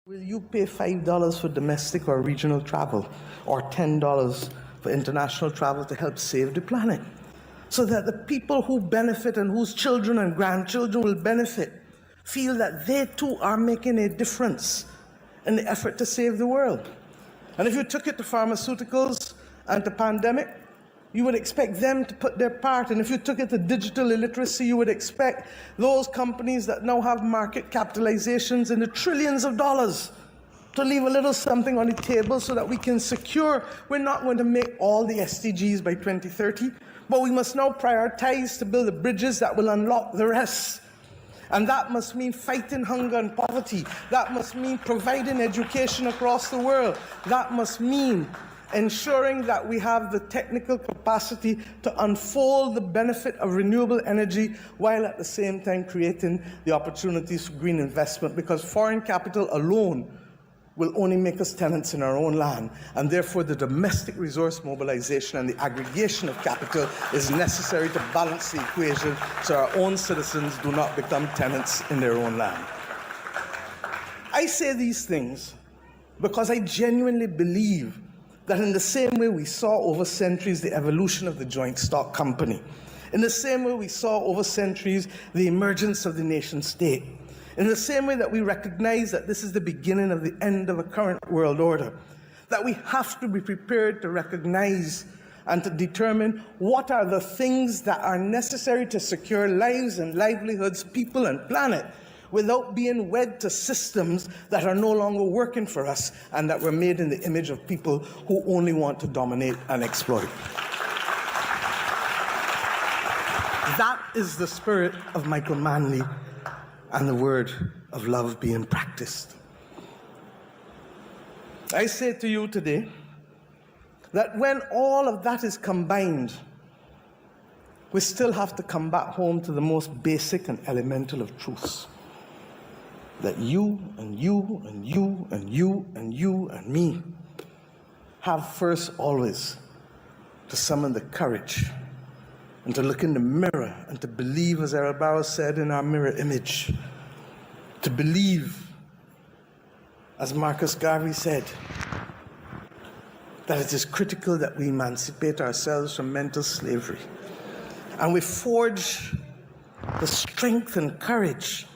Will you pay $5 for domestic or regional travel or $10 for international travel to help save the planet? So that the people who benefit and whose children and grandchildren will benefit feel that they too are making a difference in the effort to save the world. And if you took it to pharmaceuticals and to pandemic, you would expect them to put their part. And if you took it to digital illiteracy, you would expect those companies that now have market capitalizations in the trillions of dollars to leave a little something on the table so that we can secure we're not going to make all the SDGs by 2030, but we must now prioritize to build the bridges that will unlock the rest. And that must mean fighting hunger and poverty. That must mean providing education across the world. That must mean ensuring that we have the technical capacity to unfold the benefit of renewable energy while at the same time creating the opportunities for green investment, because foreign capital alone will only make us tenants in our own land, and therefore the domestic resource mobilization and the aggregation of capital is necessary to balance the equation so our own citizens do not become tenants in their own land. I say these things because I genuinely believe that in the same way we saw over centuries the evolution of the joint stock company, in the same way we saw over centuries the emergence of the nation state, in the same way that we recognize that this is the beginning of the end of a current world order, that we have to be prepared to recognize and to determine what are the things that are necessary to secure lives and livelihoods, people and planet, without being wed to systems that are no longer working for us and that were made in the image of people who only want to dominate and exploit. That is the spirit of Michael Manley and the word of love being practiced. I say to you today that when all of that is combined, we still have to come back home to the most basic and elemental of truths. That you and you and you and you and you and me have first always to summon the courage and to look in the mirror and to believe, as Errol Barrows said, in our mirror image. To believe, as Marcus Garvey said, that it is critical that we emancipate ourselves from mental slavery. And we forge the strength and courage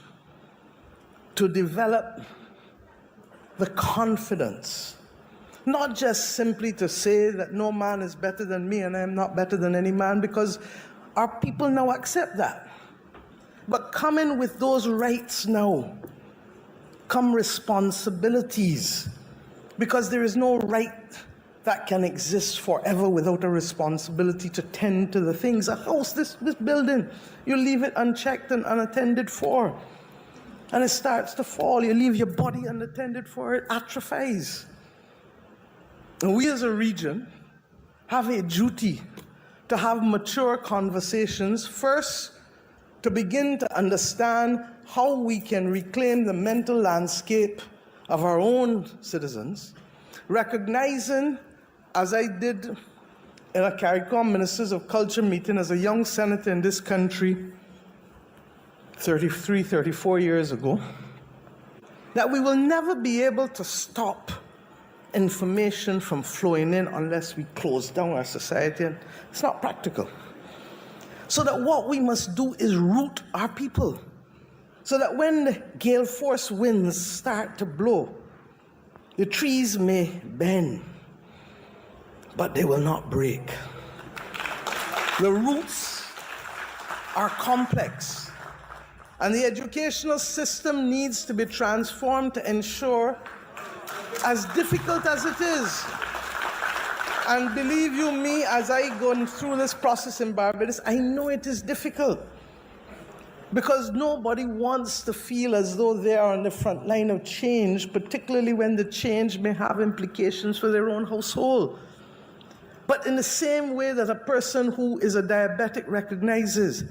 to develop the confidence, not just simply to say that no man is better than me and I am not better than any man, because our people now accept that. But coming with those rights now come responsibilities, because there is no right that can exist forever without a responsibility to tend to the things. A house, this building, you leave it unchecked and unattended for, and it starts to fall. You leave your body unattended for, it atrophies. And we as a region have a duty to have mature conversations, first to begin to understand how we can reclaim the mental landscape of our own citizens, recognizing, as I did in a CARICOM Ministers of Culture meeting as a young senator in this country 33, 34 years ago, that we will never be able to stop information from flowing in unless we close down our society, and it's not practical. So that what we must do is root our people, so that when the gale force winds start to blow, the trees may bend, but they will not break. The roots are complex, and the educational system needs to be transformed to ensure, as difficult as it is, and believe you me, as I go through this process in Barbados, I know it is difficult, because nobody wants to feel as though they are on the front line of change, particularly when the change may have implications for their own household. But in the same way that a person who is a diabetic recognizes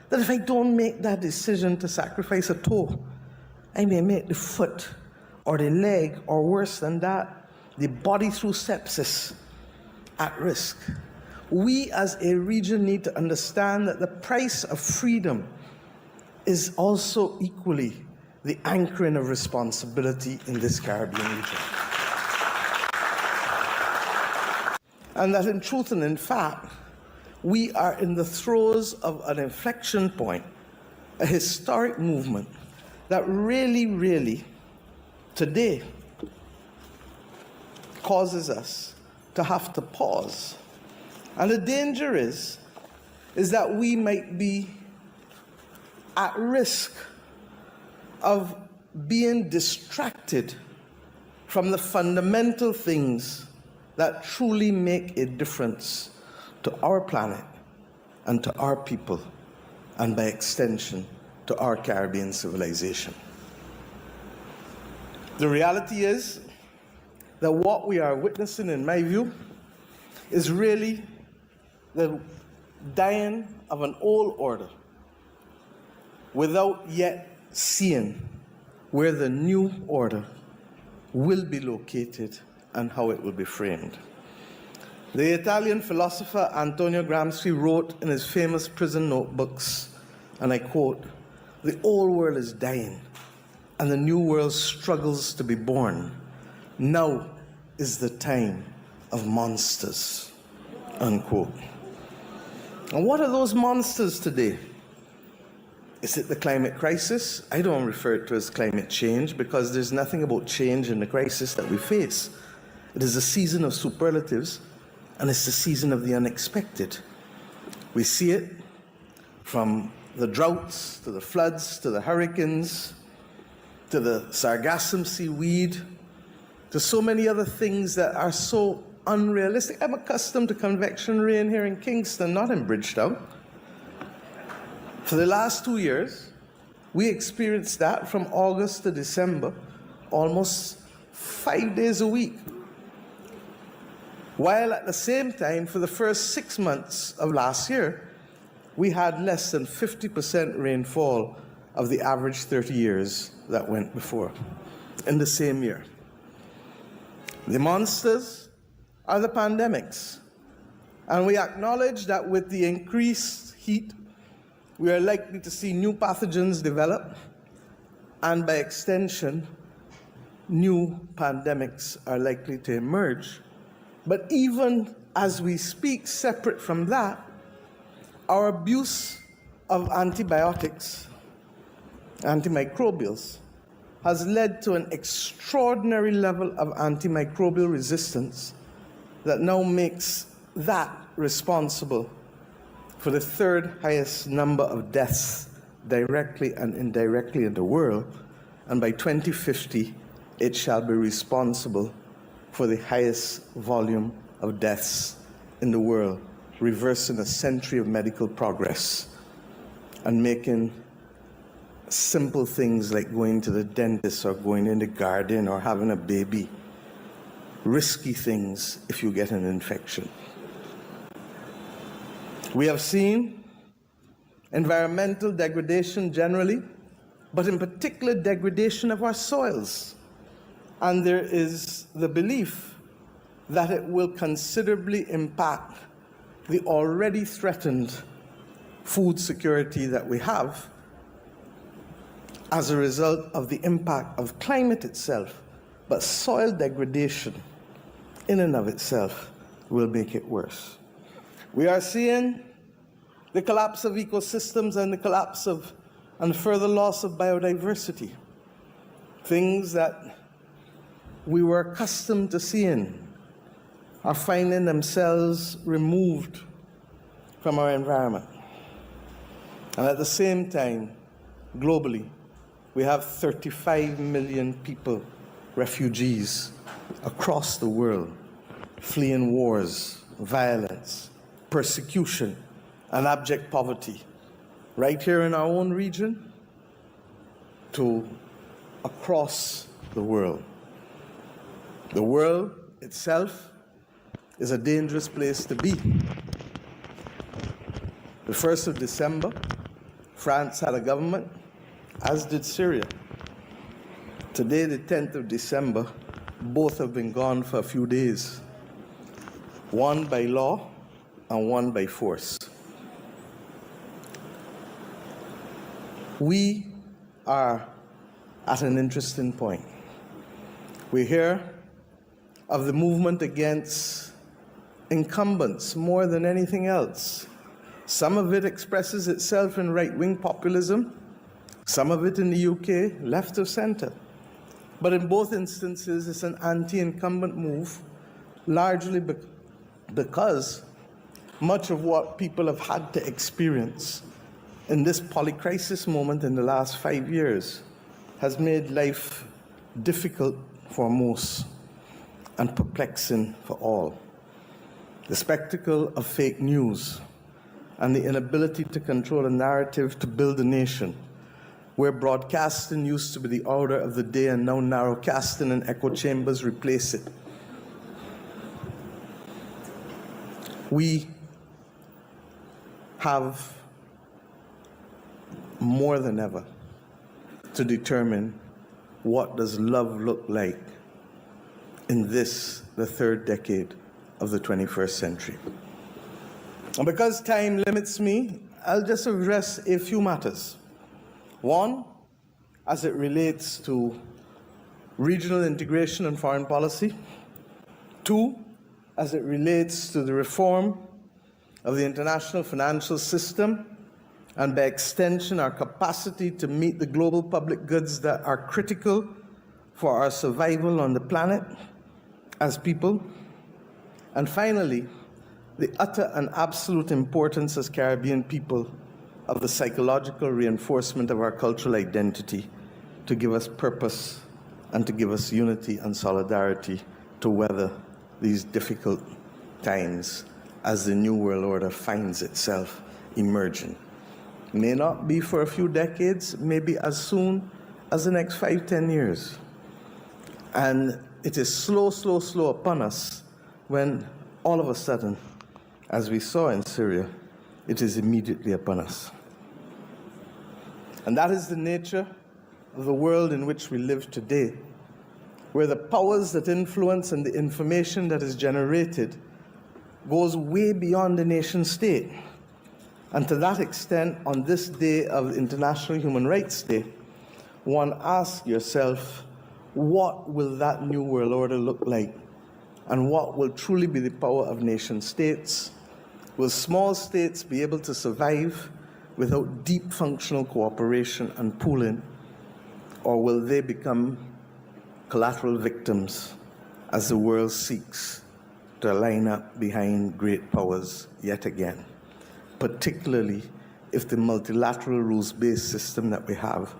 that if I don't make that decision to sacrifice a toe, I may make the foot or the leg, or worse than that, the body through sepsis at risk. We as a region need to understand that the price of freedom is also equally the anchoring of responsibility in this Caribbean region. And that in truth and in fact, we are in the throes of an inflection point, a historic movement that really, today, causes us to have to pause. And the danger is that we might be at risk of being distracted from the fundamental things that truly make a difference to our planet and to our people, and by extension, to our Caribbean civilization. The reality is that what we are witnessing, in my view, is really the dying of an old order without yet seeing where the new order will be located and how it will be framed. The Italian philosopher Antonio Gramsci wrote in his famous prison notebooks, and I quote, "The old world is dying, and the new world struggles to be born. Now is the time of monsters," unquote. And what are those monsters today? Is it the climate crisis? I don't refer it to as climate change because there's nothing about change in the crisis that we face. It is a season of superlatives, and it's the season of the unexpected. We see it from the droughts, to the floods, to the hurricanes, to the sargassum seaweed, to so many other things that are so unrealistic. I'm accustomed to convection rain here in Kingston, not in Bridgetown. For the last 2 years, we experienced that from August to December, almost 5 days a week. While at the same time, for the first 6 months of last year, we had less than 50% rainfall of the average 30 years that went before, in the same year. The monsters are the pandemics. And we acknowledge that with the increased heat, we are likely to see new pathogens develop, and by extension, new pandemics are likely to emerge. But even as we speak, separate from that, our abuse of antibiotics, antimicrobials, has led to an extraordinary level of antimicrobial resistance that now makes that responsible for the third highest number of deaths directly and indirectly in the world, and by 2050, it shall be responsible for the highest volume of deaths in the world, reversing a century of medical progress and making simple things like going to the dentist or going in the garden or having a baby risky things if you get an infection. We have seen environmental degradation generally, but in particular degradation of our soils. And there is the belief that it will considerably impact the already threatened food security that we have as a result of the impact of climate itself, but soil degradation in and of itself will make it worse. We are seeing the collapse of ecosystems and the collapse of and further loss of biodiversity, things that we were accustomed to seeing are finding themselves removed from our environment. And at the same time, globally, we have 35 million people, refugees, across the world, fleeing wars, violence, persecution, and abject poverty, right here in our own region to across the world. The world itself is a dangerous place to be. The 1st of December, France had a government, as did Syria. Today, the 10th of December, both have been gone for a few days, one by law and one by force. We are at an interesting point. We hear of the movement against incumbents more than anything else. Some of it expresses itself in right-wing populism, some of it in the UK, left of center. But in both instances, it's an anti-incumbent move, largely because much of what people have had to experience in this polycrisis moment in the last 5 years has made life difficult for most and perplexing for all. The spectacle of fake news and the inability to control a narrative to build a nation, where broadcasting used to be the order of the day and now narrowcasting and echo chambers replace it. We have more than ever to determine what does love look like in this, the third decade of the 21st century. And because time limits me, I'll just address a few matters. One, as it relates to regional integration and foreign policy. Two, as it relates to the reform of the international financial system, and by extension, our capacity to meet the global public goods that are critical for our survival on the planet as people. And finally, the utter and absolute importance as Caribbean people of the psychological reinforcement of our cultural identity to give us purpose and to give us unity and solidarity to weather these difficult times as the New World Order finds itself emerging. May not be for a few decades, maybe as soon as the next 5-10 years. And it is slow upon us when all of a sudden, as we saw in Syria, it is immediately upon us. And that is the nature of the world in which we live today, where the powers that influence and the information that is generated goes way beyond the nation state. And to that extent, on this day of International Human Rights Day, one asks yourself, what will that new world order look like? And what will truly be the power of nation states? Will small states be able to survive without deep functional cooperation and pooling? Or will they become collateral victims as the world seeks to line up behind great powers yet again? Particularly if the multilateral rules-based system that we have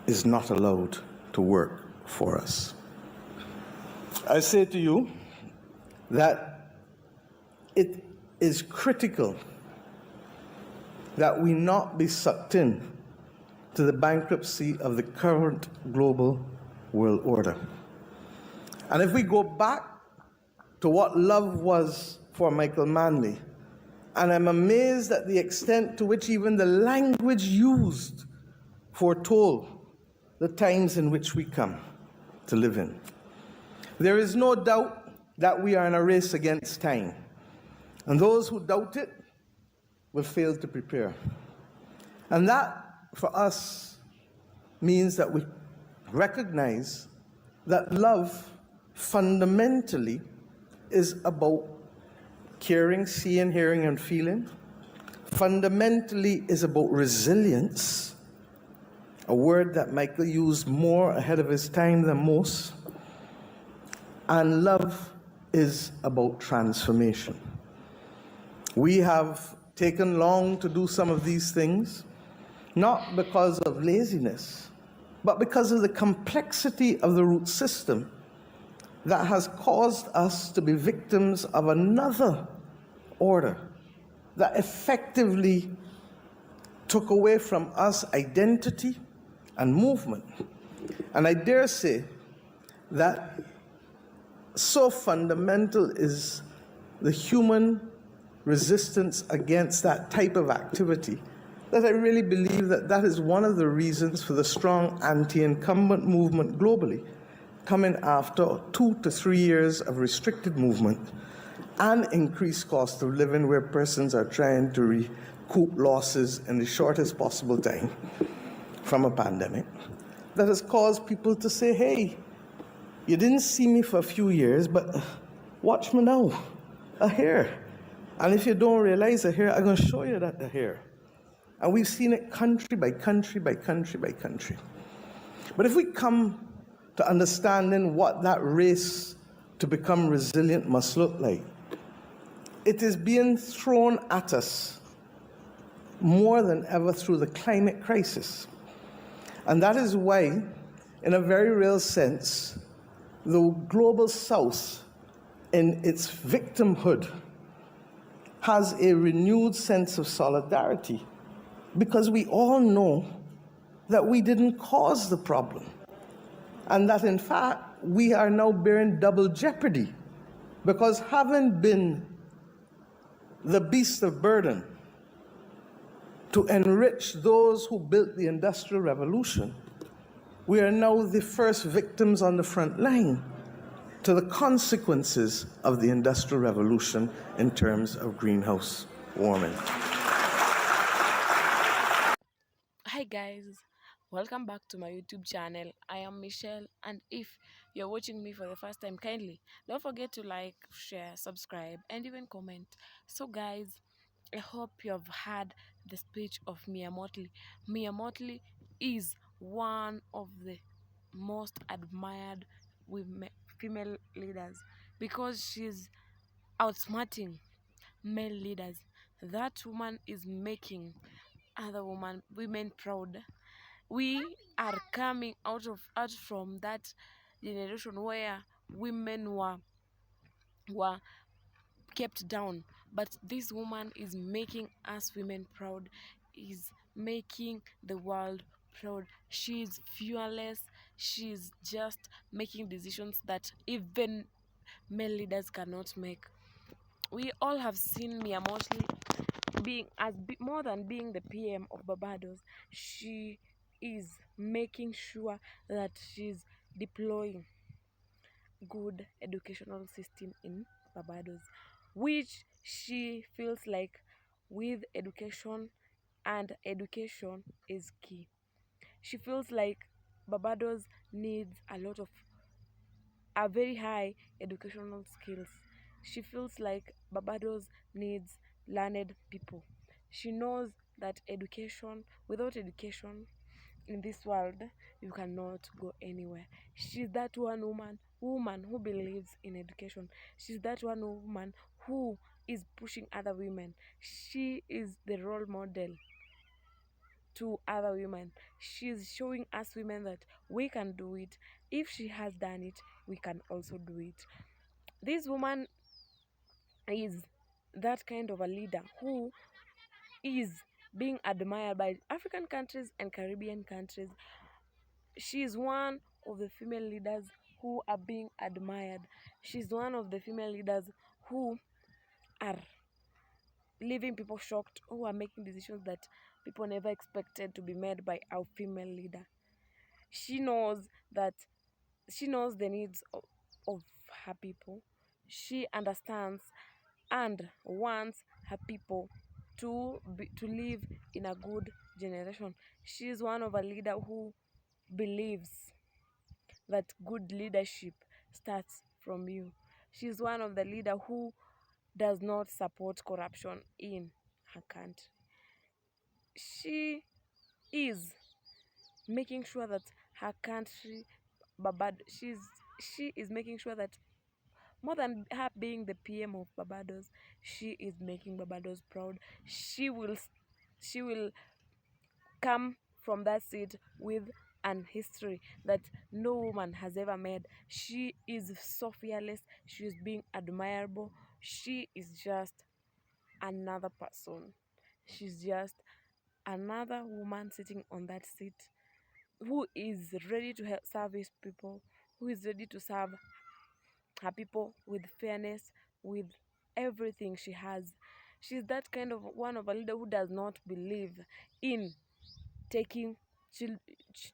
is not allowed to work for us. I say to you that it is critical that we not be sucked in to the bankruptcy of the current global world order. And if we go back to what love was for Michael Manley, and I'm amazed at the extent to which even the language used foretold the times in which we come to live in. There is no doubt that we are in a race against time, and those who doubt it will fail to prepare. And that, for us, means that we recognize that love fundamentally is about caring, seeing, hearing, and feeling. Fundamentally is about resilience, a word that Michael used more ahead of his time than most. And love is about transformation. We have taken long to do some of these things, not because of laziness, but because of the complexity of the root system that has caused us to be victims of another order that effectively took away from us identity and movement. And I dare say that so fundamental is the human resistance against that type of activity that I really believe that that is one of the reasons for the strong anti-incumbent movement globally, coming after 2 to 3 years of restricted movement and increased cost of living, where persons are trying to recoup losses in the shortest possible time from a pandemic, that has caused people to say, hey, you didn't see me for a few years, but watch me now. I'm here. And if you don't realize I'm here, I'm going to show you that I'm here. And we've seen it country by country by country by country. But if we come to understanding what that race to become resilient must look like, it is being thrown at us more than ever through the climate crisis. And that is why, in a very real sense, the global south, in its victimhood, has a renewed sense of solidarity, because we all know that we didn't cause the problem, and that in fact we are now bearing double jeopardy, because having been the beast of burden to enrich those who built the Industrial Revolution, we are now the first victims on the front line to the consequences of the Industrial Revolution in terms of greenhouse warming. Hi guys, welcome back to my YouTube channel. I am Michelle, and if you're watching me for the first time, kindly don't forget to like, share, subscribe, and even comment. So guys, I hope you have heard the speech of Mia Motley. Mia Motley is one of the most admired women, female leaders, because she's outsmarting male leaders. That woman is making other women proud. We are coming out from that generation where women were kept down, but this woman is making us women proud, is making the world proud. She's fearless. She's just making decisions that even male leaders cannot make. We all have seen Mia Motley being more than being the PM of Barbados. She is making sure that she's deploying good educational system in Barbados, which she feels like with education, and education is key. She feels like Barbados needs a very high educational skills. She feels like Barbados needs learned people. She knows that without education in this world, you cannot go anywhere. She's that woman who believes in education. She's that one woman who is pushing other women. She is the role model to other women. She's showing us women that we can do it. If she has done it, we can also do it. This woman is that kind of a leader who is being admired by African countries and Caribbean countries. She is one of the female leaders who are being admired. She's one of the female leaders who are leaving people shocked, who are making decisions that people never expected to be made by our female leader. She knows that she knows the needs of her people. She understands and wants her people to live in a good generation. She is one of a leader who believes that good leadership starts from you. She's one of the leader who does not support corruption in her country. She is making sure that her country, she is making sure that more than her being the PM of Barbados, she is making Barbados proud. She will come from that seat with an history that no woman has ever made. She is so fearless. She is being admirable. She is just another person. She's just another woman sitting on that seat who is ready to help serve his people, who is ready to serve her people with fairness, with everything she has. She's that kind of one of a leader who does not believe in taking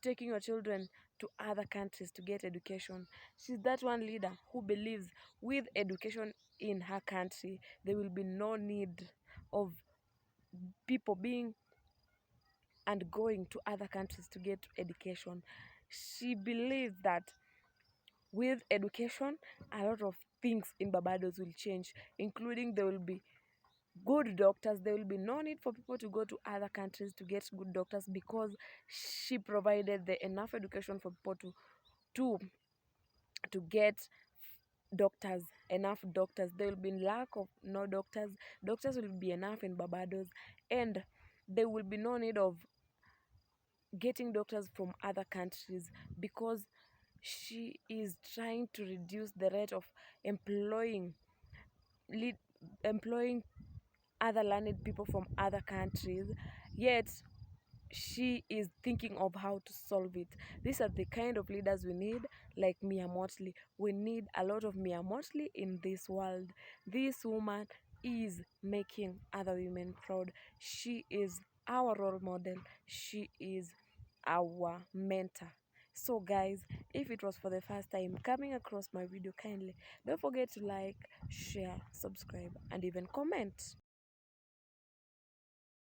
taking your children to other countries to get education. She's that one leader who believes with education in her country, there will be no need of people being and going to other countries to get education. She believes that with education, a lot of things in Barbados will change, including there will be good doctors. There will be no need for people to go to other countries to get good doctors, because she provided the enough education for people to to get doctors, enough doctors. There will be lack of no doctors. Doctors will be enough in Barbados, and there will be no need of getting doctors from other countries, because she is trying to reduce the rate of employing lead, employing other learned people from other countries, yet she is thinking of how to solve it. These are the kind of leaders we need, like Mia Motley. We need a lot of Mia Motley in this world. This woman is making other women proud. She is our role model. She is our mentor. So guys, if it was for the first time coming across my video, kindly don't forget to like, share, subscribe, and even comment.